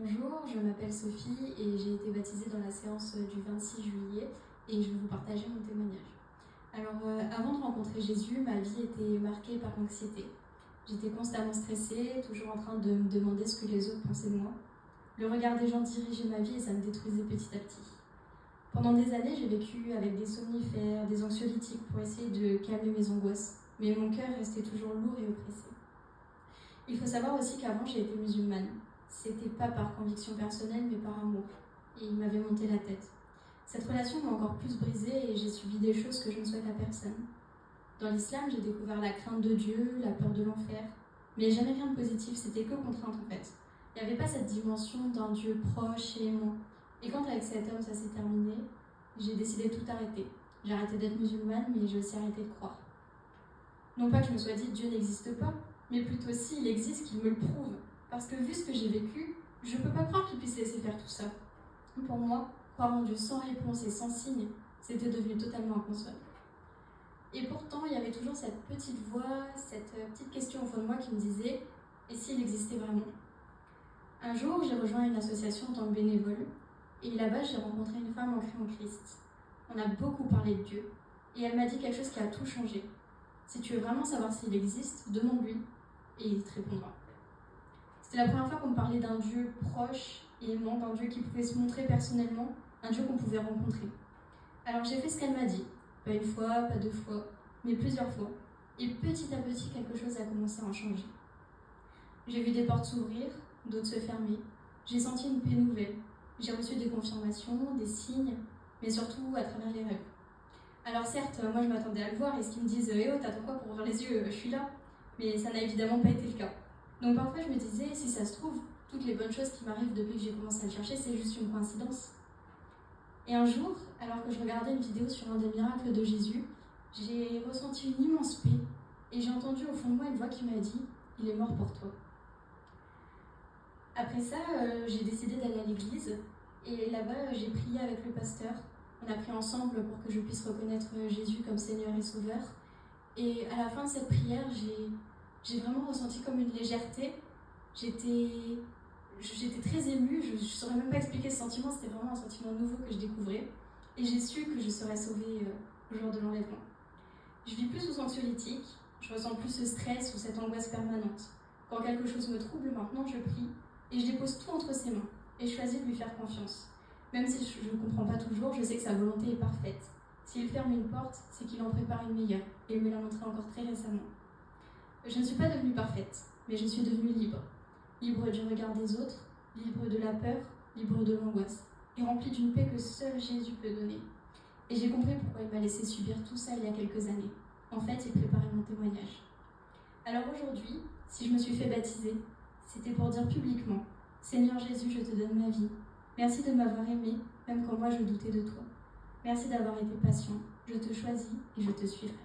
Bonjour, je m'appelle Sophie et j'ai été baptisée dans la séance du 26 juillet et je vais vous partager mon témoignage. Alors, avant de rencontrer Jésus, ma vie était marquée par l'anxiété. J'étais constamment stressée, toujours en train de me demander ce que les autres pensaient de moi. Le regard des gens dirigeait ma vie et ça me détruisait petit à petit. Pendant des années, j'ai vécu avec des somnifères, des anxiolytiques pour essayer de calmer mes angoisses, mais mon cœur restait toujours lourd et oppressé. Il faut savoir aussi qu'avant, j'ai été musulmane. C'était pas par conviction personnelle, mais par amour. Et il m'avait monté la tête. Cette relation m'a encore plus brisée et j'ai subi des choses que je ne souhaite à personne. Dans l'islam, j'ai découvert la crainte de Dieu, la peur de l'enfer, mais jamais rien de positif, c'était que contrainte en fait. Il n'y avait pas cette dimension d'un Dieu proche et aimant. Et quand avec cet homme ça s'est terminé, j'ai décidé de tout arrêter. J'ai arrêté d'être musulmane, mais j'ai aussi arrêté de croire. Non pas que je me sois dit Dieu n'existe pas, mais plutôt s'il existe, qu'il me le prouve. Parce que vu ce que j'ai vécu, je ne peux pas croire qu'il puisse laisser faire tout ça. Pour moi, croire en Dieu sans réponse et sans signe, c'était devenu totalement inconcevable. Et pourtant, il y avait toujours cette petite voix, cette petite question au fond de moi qui me disait « Et s'il existait vraiment ?» Un jour, j'ai rejoint une association en tant que bénévole, et là-bas, j'ai rencontré une femme ancrée en Christ. On a beaucoup parlé de Dieu, et elle m'a dit quelque chose qui a tout changé. Si tu veux vraiment savoir s'il existe, demande-lui, et il te répondra. C'était la première fois qu'on me parlait d'un Dieu proche et aimant, d'un Dieu qui pouvait se montrer personnellement, un Dieu qu'on pouvait rencontrer. Alors j'ai fait ce qu'elle m'a dit, pas une fois, pas deux fois, mais plusieurs fois. Et petit à petit, quelque chose a commencé à en changer. J'ai vu des portes s'ouvrir, d'autres se fermer. J'ai senti une paix nouvelle. J'ai reçu des confirmations, des signes, mais surtout à travers les rêves. Alors certes, moi je m'attendais à le voir et ce qu'ils me disent « Eh oh, t'attends quoi pour ouvrir les yeux, je suis là ?» Mais ça n'a évidemment pas été le cas. Donc parfois je me disais, si ça se trouve, toutes les bonnes choses qui m'arrivent depuis que j'ai commencé à le chercher, c'est juste une coïncidence. Et un jour, alors que je regardais une vidéo sur un des miracles de Jésus, j'ai ressenti une immense paix et j'ai entendu au fond de moi une voix qui m'a dit « Il est mort pour toi ». Après ça, j'ai décidé d'aller à l'église et là-bas, j'ai prié avec le pasteur. On a prié ensemble pour que je puisse reconnaître Jésus comme Seigneur et Sauveur. Et à la fin de cette prière, j'ai vraiment ressenti comme une légèreté. J'étais très émue, je ne saurais même pas expliquer ce sentiment, c'était vraiment un sentiment nouveau que je découvrais. Et j'ai su que je serais sauvée au jour de l'enlèvement. Je vis plus sous anxiolytique, je ressens plus ce stress ou cette angoisse permanente. Quand quelque chose me trouble maintenant, je prie et je dépose tout entre ses mains et je choisis de lui faire confiance. Même si je ne comprends pas toujours, je sais que sa volonté est parfaite. S'il ferme une porte, c'est qu'il en prépare une meilleure et il me l'a montré encore très récemment. Je ne suis pas devenue parfaite, mais je suis devenue libre. Libre du regard des autres, libre de la peur, libre de l'angoisse, et remplie d'une paix que seul Jésus peut donner. Et j'ai compris pourquoi il m'a laissé subir tout ça il y a quelques années. En fait, il préparait mon témoignage. Alors aujourd'hui, si je me suis fait baptiser, c'était pour dire publiquement « Seigneur Jésus, je te donne ma vie. Merci de m'avoir aimé, même quand moi je doutais de toi. Merci d'avoir été patient. Je te choisis et je te suivrai. »